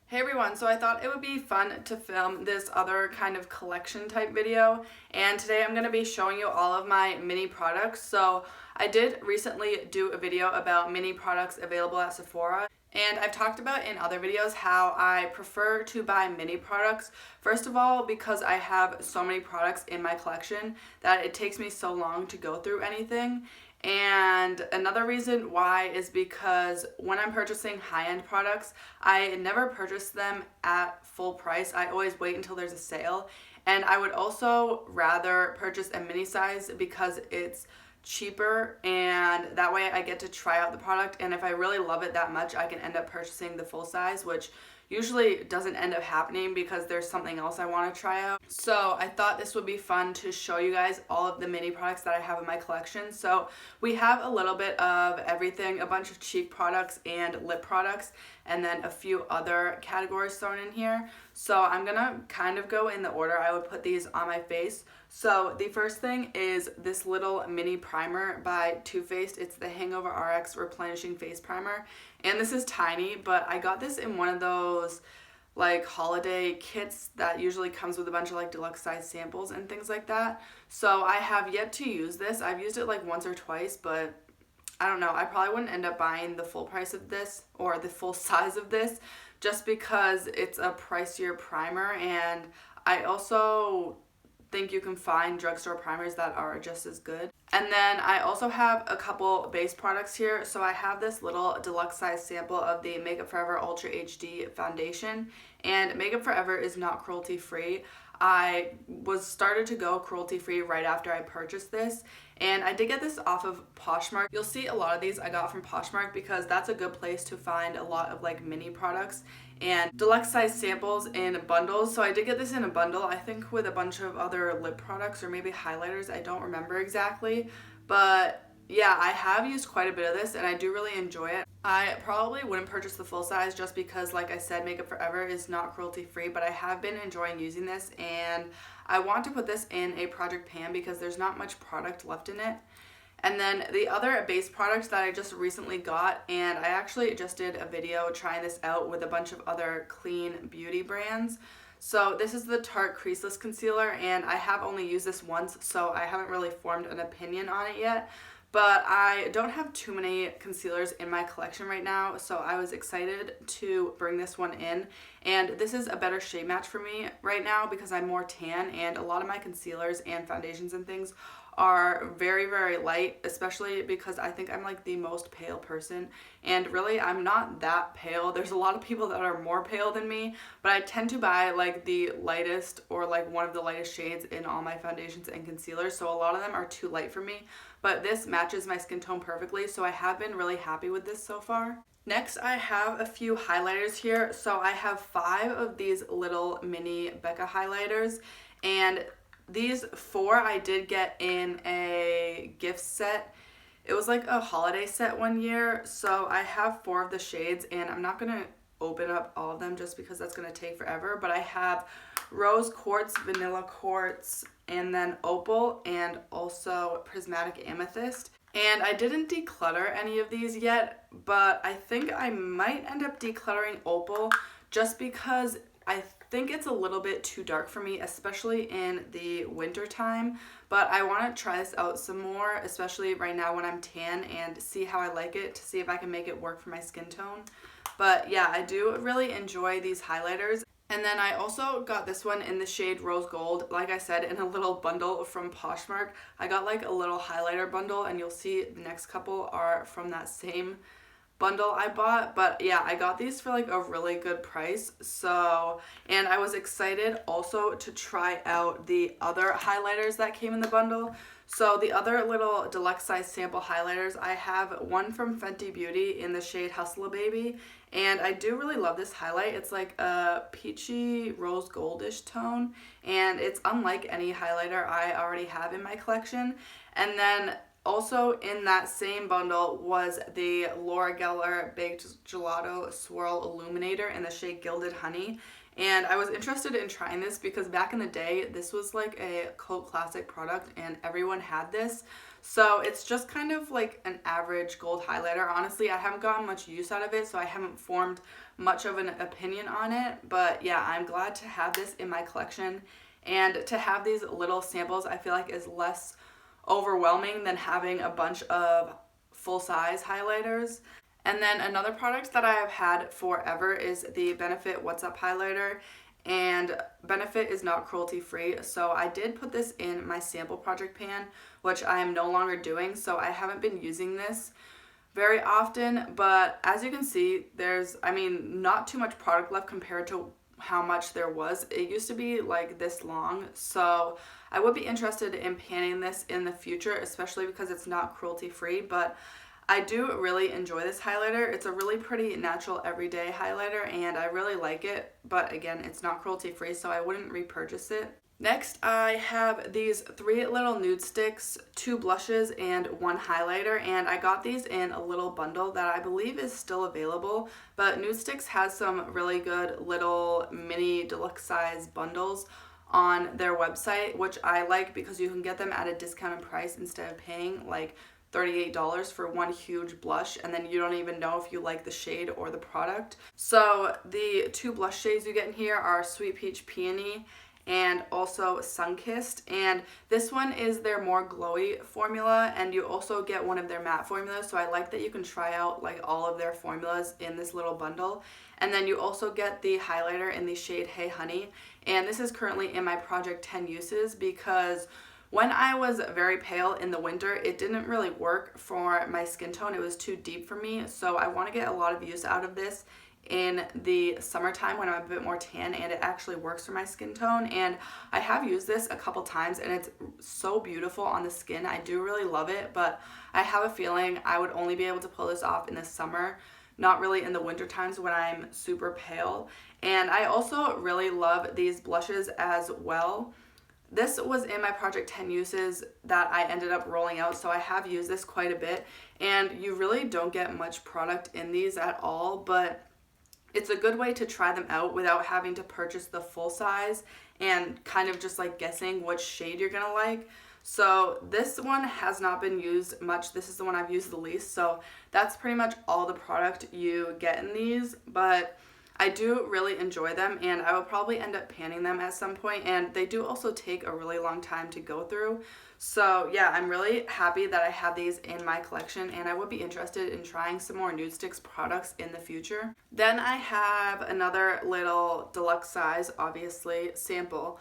Hey everyone, so I thought it would be fun to film this other kind of collection type video, and today I'm going to be showing you all of my mini products. So I did recently do a video about mini products available at Sephora, and I've talked about in other videos how I prefer to buy mini products. First of all, because I have so many products in my collection that it takes me so long to go through anything. And another reason why is because when I'm purchasing high-end products, I never purchase them at full price. I always wait until there's a sale. And I would also rather purchase a mini size because it's cheaper, and that way I get to try out the product, and if I really love it that much, I can end up purchasing the full size, which usually doesn't end up happening because there's something else I want to try out. So I thought this would be fun to show you guys all of the mini products that I have in my collection. So we have a little bit of everything, a bunch of cheek products and lip products, and then a few other categories thrown in here. So I'm gonna kind of go in the order I would put these on my face. So the first thing is this little mini primer by Too Faced. It's the Hangover RX Replenishing Face Primer. And this is tiny, but I got this in one of those like holiday kits that usually comes with a bunch of like deluxe size samples and things like that. So I have yet to use this. I've used it like once or twice, but I don't know. I probably wouldn't end up buying the full price of this or the full size of this just because it's a pricier primer, and I also think you can find drugstore primers that are just as good. And then I also have a couple base products here. So I have this little deluxe size sample of the Makeup Forever Ultra HD foundation, and Makeup Forever is not cruelty free. I was started to go cruelty free right after I purchased this, and I did get this off of Poshmark. You'll see a lot of these I got from Poshmark because that's a good place to find a lot of like mini products and deluxe size samples in bundles. So I did get this in a bundle, I think with a bunch of other lip products or maybe highlighters, I don't remember exactly, but yeah, I have used quite a bit of this and I do really enjoy it. I probably wouldn't purchase the full size just because, like I said, Makeup Forever is not cruelty free, but I have been enjoying using this, and I want to put this in a project pan because there's not much product left in it. And then the other base product that I just recently got, and I actually just did a video trying this out with a bunch of other clean beauty brands. So this is the Tarte Creaseless Concealer, and I have only used this once, so I haven't really formed an opinion on it yet. But I don't have too many concealers in my collection right now, so I was excited to bring this one in. And this is a better shade match for me right now because I'm more tan, and a lot of my concealers and foundations and things are very, very light, especially because I think I'm like the most pale person, and really I'm not that pale. There's a lot of people that are more pale than me, but I tend to buy like the lightest or like one of the lightest shades in all my foundations and concealers, so a lot of them are too light for me, but this matches my skin tone perfectly, so I have been really happy with this so far. Next, I have a few highlighters here. So I have 5 of these little mini Becca highlighters, and these 4 I did get in a gift set. It was like a holiday set one year, so I have 4 of the shades, and I'm not going to open up all of them just because that's going to take forever, but I have Rose Quartz, Vanilla Quartz, and then Opal, and also Prismatic Amethyst. And I didn't declutter any of these yet, but I think I might end up decluttering Opal just because I think it's a little bit too dark for me, especially in the winter time, but I want to try this out some more, especially right now when I'm tan, and see how I like it to see if I can make it work for my skin tone. But yeah, I do really enjoy these highlighters. And then I also got this one in the shade Rose Gold, like I said, in a little bundle from Poshmark. I got like a little highlighter bundle, and you'll see the next couple are from that same bundle I bought. But yeah, I got these for like a really good price. So, and I was excited also to try out the other highlighters that came in the bundle. So the other little deluxe size sample highlighters, I have one from Fenty Beauty in the shade Hustle Baby, and I do really love this highlight. It's like a peachy rose goldish tone, and it's unlike any highlighter I already have in my collection. And then also in that same bundle was the Laura Geller Baked Gelato Swirl Illuminator in the shade Gilded Honey. And I was interested in trying this because back in the day, this was like a cult classic product and everyone had this. So it's just kind of like an average gold highlighter. Honestly, I haven't gotten much use out of it, so I haven't formed much of an opinion on it. But yeah, I'm glad to have this in my collection. And to have these little samples, I feel like is less overwhelming than having a bunch of full-size highlighters. And then another product that I have had forever is the Benefit What's Up highlighter, and Benefit is not cruelty free, so I did put this in my sample project pan, which I am no longer doing, so I haven't been using this very often. But as you can see, there's, not too much product left compared to how much there was. It used to be like this long, so I would be interested in panning this in the future, especially because it's not cruelty free. But I do really enjoy this highlighter. It's a really pretty natural everyday highlighter and I really like it, but again, it's not cruelty free, so I wouldn't repurchase it. Next, I have these 3 little nude sticks, 2 blushes, and 1 highlighter, and I got these in a little bundle that I believe is still available, but Nude Sticks has some really good little mini deluxe size bundles on their website, which I like because you can get them at a discounted price instead of paying like $38 for one huge blush, and then you don't even know if you like the shade or the product. So the 2 blush shades you get in here are Sweet Peach Peony and also Sunkissed, and this one is their more glowy formula, and you also get one of their matte formulas, so I like that you can try out like all of their formulas in this little bundle. And then you also get the highlighter in the shade Hey Honey, and this is currently in my Project 10 uses because when I was very pale in the winter, it didn't really work for my skin tone. It was too deep for me, so I want to get a lot of use out of this in the summertime when I'm a bit more tan, and it actually works for my skin tone. And I have used this a couple times and it's so beautiful on the skin. I do really love it, but I have a feeling I would only be able to pull this off in the summer, not really in the winter times when I'm super pale. And I also really love these blushes as well. This was in my Project 10 uses that I ended up rolling out, so I have used this quite a bit, and you really don't get much product in these at all, but it's a good way to try them out without having to purchase the full size and kind of just like guessing which shade you're gonna like. So this one has not been used much. This is the one I've used the least, so that's pretty much all the product you get in these, but I do really enjoy them, and I will probably end up panning them at some point, and they do also take a really long time to go through. So yeah, I'm really happy that I have these in my collection, and I would be interested in trying some more Nude Sticks products in the future. Then I have another little deluxe size, obviously, sample.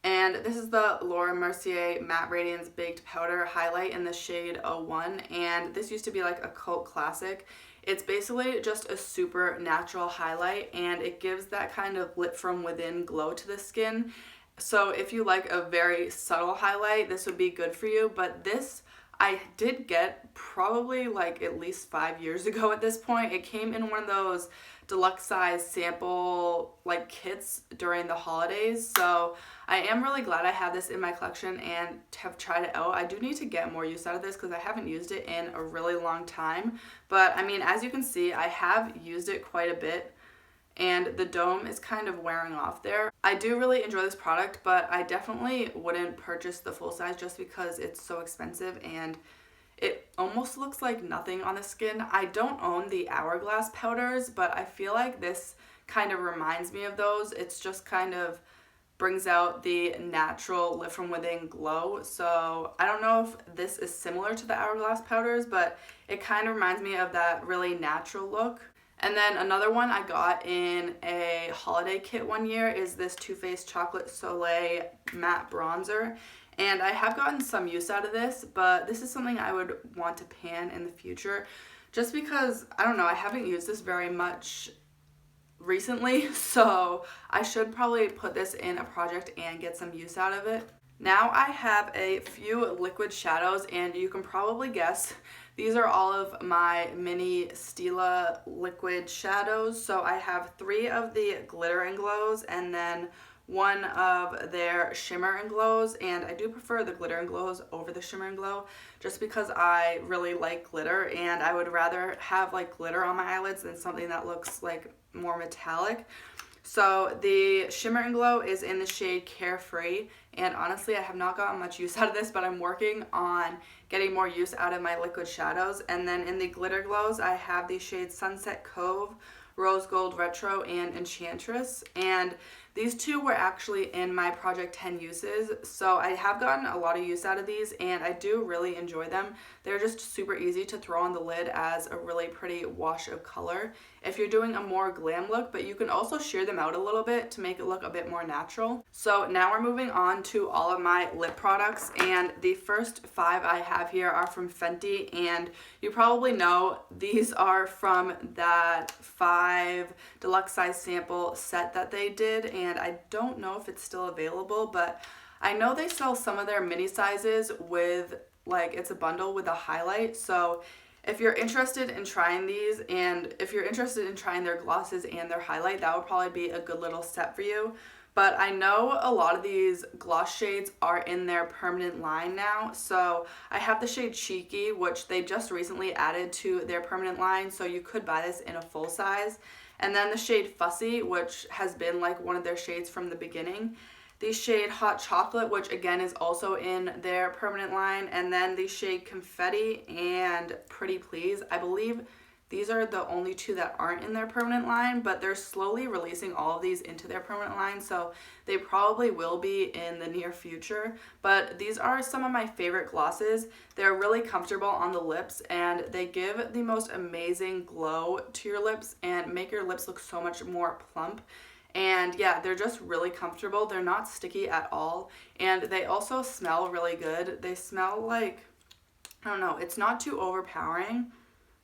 And this is the Laura Mercier Matte Radiance Baked Powder Highlight in the shade 01, and this used to be like a cult classic. It's basically just a super natural highlight, and it gives that kind of lit from within glow to the skin. So if you like a very subtle highlight, this would be good for you. But this I did get probably like at least 5 years ago at this point. It came in one of those deluxe size sample like kits during the holidays, so I am really glad I have this in my collection and have tried it out. I do need to get more use out of this because I haven't used it in a really long time, but as you can see, I have used it quite a bit and the dome is kind of wearing off there. I do really enjoy this product, but I definitely wouldn't purchase the full size just because it's so expensive and it almost looks like nothing on the skin. I don't own the Hourglass powders, but I feel like this kind of reminds me of those. It's just kind of brings out the natural lit from within glow. So I don't know if this is similar to the Hourglass powders, but it kind of reminds me of that really natural look. And then another one I got in a holiday kit one year is this Too Faced Chocolate Soleil Matte Bronzer. And I have gotten some use out of this, but this is something I would want to pan in the future just because, I don't know, I haven't used this very much recently, so I should probably put this in a project and get some use out of it. Now I have a few liquid shadows, and you can probably guess these are all of my mini Stila liquid shadows. So I have 3 of the Glitter and Glows and then one of their shimmer and glows, and I do prefer the glitter and glows over the shimmer and glow just because I really like glitter, and I would rather have like glitter on my eyelids than something that looks like more metallic. So the shimmer and glow is in the shade Carefree, and honestly I have not gotten much use out of this, but I'm working on getting more use out of my liquid shadows. And then in the glitter glows I have the shades Sunset Cove, Rose Gold Retro, and Enchantress, and these two were actually in my Project 10 uses, so I have gotten a lot of use out of these and I do really enjoy them. They're just super easy to throw on the lid as a really pretty wash of color if you're doing a more glam look, but you can also sheer them out a little bit to make it look a bit more natural. So now we're moving on to all of my lip products, and the first 5 I have here are from Fenty, and you probably know these are from that 5 deluxe size sample set that they did, and I don't know if it's still available, but I know they sell some of their mini sizes with like it's a bundle with a highlight. So if you're interested in trying these, and if you're interested in trying their glosses and their highlight, that would probably be a good little set for you. But I know a lot of these gloss shades are in their permanent line now. So I have the shade Cheeky, which they just recently added to their permanent line, so you could buy this in a full size. And then the shade Fussy, which has been like one of their shades from the beginning. The shade Hot Chocolate, which again is also in their permanent line. And then the shade Confetti and Pretty Please. I believe these are the only 2 that aren't in their permanent line, but they're slowly releasing all of these into their permanent line, so they probably will be in the near future. But these are some of my favorite glosses. They're really comfortable on the lips, and they give the most amazing glow to your lips and make your lips look so much more plump. And yeah, they're just really comfortable. They're not sticky at all, and they also smell really good. They smell like, I don't know, it's not too overpowering,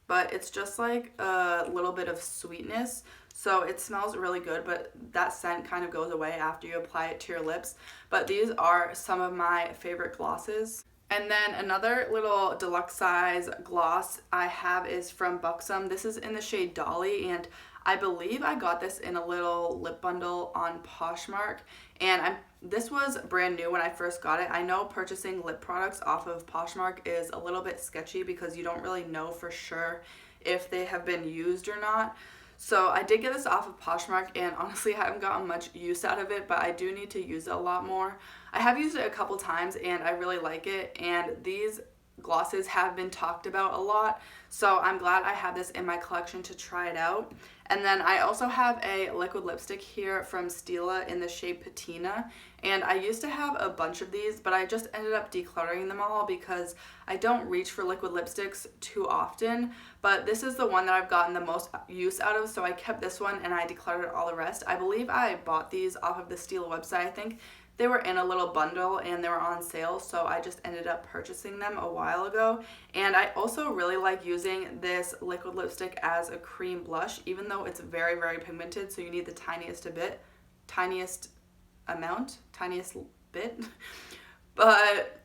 but it's just like a little bit of sweetness. So it smells really good, but that scent kind of goes away after you apply it to your lips. But these are some of my favorite glosses. And then another little deluxe size gloss I have is from Buxom. This is in the shade Dolly, and I believe I got this in a little lip bundle on Poshmark, and this was brand new when I first got it. I know purchasing lip products off of Poshmark is a little bit sketchy because you don't really know for sure if they have been used or not. So I did get this off of Poshmark, and honestly I haven't gotten much use out of it, but I do need to use it a lot more. I have used it a couple times and I really like it, and these glosses have been talked about a lot, so I'm glad I have this in my collection to try it out. And then I also have a liquid lipstick here from Stila in the shade Patina, and I used to have a bunch of these, but I just ended up decluttering them all because I don't reach for liquid lipsticks too often. But this is the one that I've gotten the most use out of, so I kept this one and I decluttered all the rest. I believe I bought these off of the Stila website. I think they were in a little bundle and they were on sale, so I just ended up purchasing them a while ago. And I also really like using this liquid lipstick as a cream blush, even though it's very, very pigmented, so you need the tiniest bit. But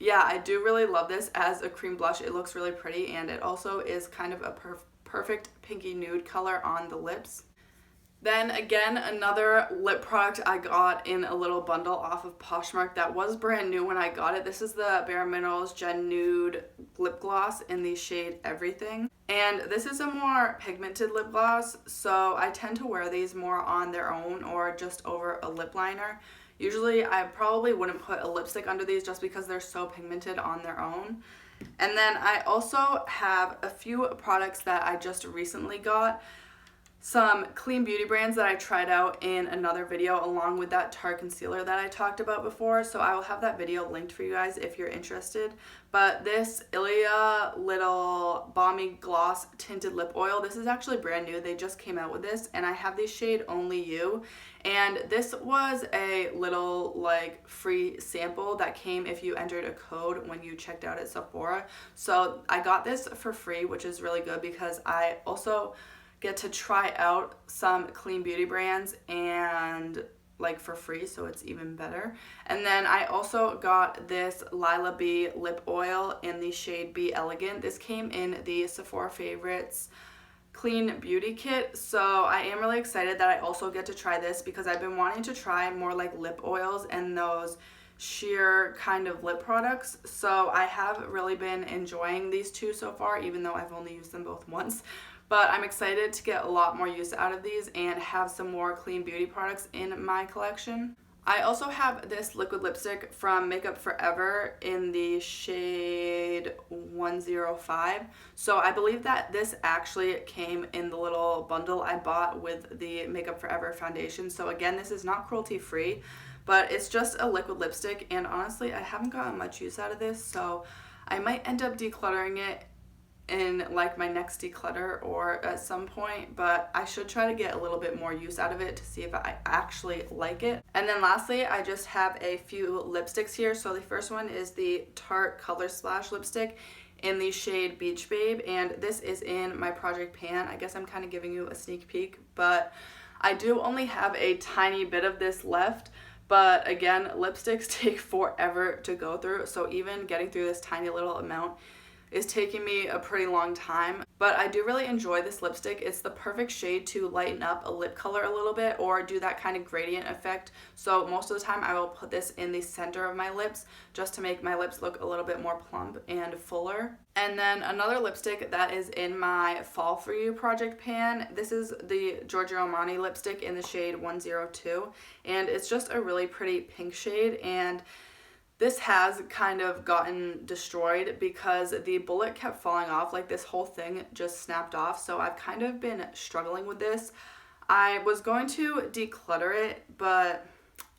yeah, I do really love this as a cream blush. It looks really pretty, and it also is kind of a perfect pinky nude color on the lips. Then again, another lip product I got in a little bundle off of Poshmark that was brand new when I got it. This is the Bare Minerals Gen Nude Lip Gloss in the shade Everything. And this is a more pigmented lip gloss, so I tend to wear these more on their own or just over a lip liner. Usually I probably wouldn't put a lipstick under these just because they're so pigmented on their own. And then I also have a few products that I just recently got. Some clean beauty brands that I tried out in another video along with that Tarte concealer that I talked about before, so I will have that video linked for you guys if you're interested. But this Ilia little balmy gloss tinted lip oil, this is actually brand new. They just came out with this, and I have the shade Only You, and this was a little like free sample that came if you entered a code when you checked out at Sephora. So I got this for free, which is really good because I also get to try out some clean beauty brands and like for free, so it's even better. And then I also got this Lila B lip oil in the shade Be Elegant. This came in the Sephora Favorites clean beauty kit. So I am really excited that I also get to try this because I've been wanting to try more like lip oils and those sheer kind of lip products. So I have really been enjoying these two so far, even though I've only used them both once. But I'm excited to get a lot more use out of these and have some more clean beauty products in my collection. I also have this liquid lipstick from Makeup Forever in the shade 105. So I believe that this actually came in the little bundle I bought with the Makeup Forever foundation. So again, this is not cruelty free, but it's just a liquid lipstick, and honestly I haven't gotten much use out of this, so I might end up decluttering it in like my next declutter or at some point, but I should try to get a little bit more use out of it to see if I actually like it. And then lastly, I just have a few lipsticks here. So the first one is the Tarte Color Splash lipstick in the shade Beach Babe, and this is in my Project Pan. I guess I'm kind of giving you a sneak peek, but I do only have a tiny bit of this left. But again, lipsticks take forever to go through, so even getting through this tiny little amount is taking me a pretty long time. But I do really enjoy this lipstick. It's the perfect shade to lighten up a lip color a little bit or do that kind of gradient effect. So most of the time I will put this in the center of my lips just to make my lips look a little bit more plump and fuller. And then another lipstick that is in my Fall For You project pan. This is the Giorgio Armani lipstick in the shade 102. And it's just a really pretty pink shade, and this has kind of gotten destroyed because the bullet kept falling off. Like this whole thing just snapped off. So I've kind of been struggling with this. I was going to declutter it, but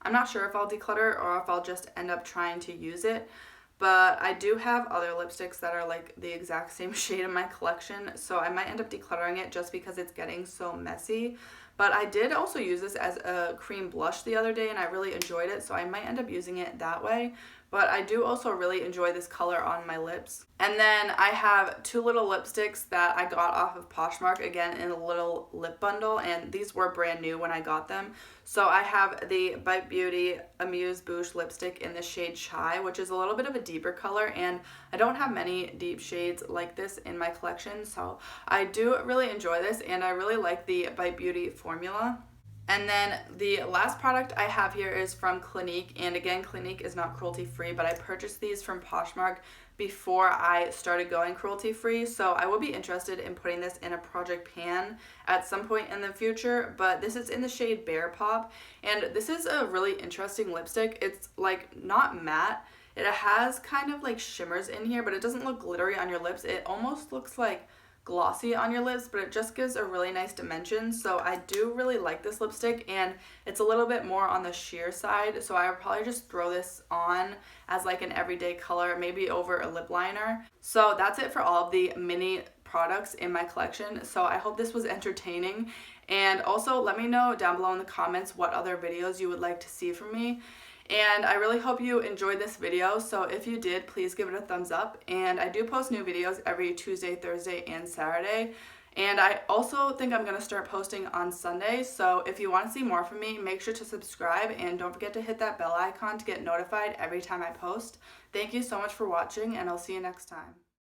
I'm not sure if I'll declutter or if I'll just end up trying to use it. But I do have other lipsticks that are like the exact same shade in my collection, so I might end up decluttering it just because it's getting so messy. But I did also use this as a cream blush the other day and I really enjoyed it, so I might end up using it that way. But I do also really enjoy this color on my lips. And then I have two little lipsticks that I got off of Poshmark, again in a little lip bundle, and these were brand new when I got them. So I have the Bite Beauty Amuse Bouche lipstick in the shade Chai, which is a little bit of a deeper color, and I don't have many deep shades like this in my collection, so I do really enjoy this and I really like the Bite Beauty formula. And then the last product I have here is from Clinique, and again, Clinique is not cruelty free, but I purchased these from Poshmark before I started going cruelty free, so I will be interested in putting this in a project pan at some point in the future. But this is in the shade Bear Pop, and this is a really interesting lipstick. It's like not matte, it has kind of like shimmers in here, but it doesn't look glittery on your lips. It almost looks like glossy on your lips, but it just gives a really nice dimension. So I do really like this lipstick, and it's a little bit more on the sheer side, so I would probably just throw this on as like an everyday color, maybe over a lip liner. So that's it for all of the mini products in my collection. So I hope this was entertaining, and also let me know down below in the comments what other videos you would like to see from me. And I really hope you enjoyed this video, so if you did, please give it a thumbs up. And I do post new videos every Tuesday, Thursday, and Saturday. And I also think I'm going to start posting on Sunday, so if you want to see more from me, make sure to subscribe and don't forget to hit that bell icon to get notified every time I post. Thank you so much for watching, and I'll see you next time.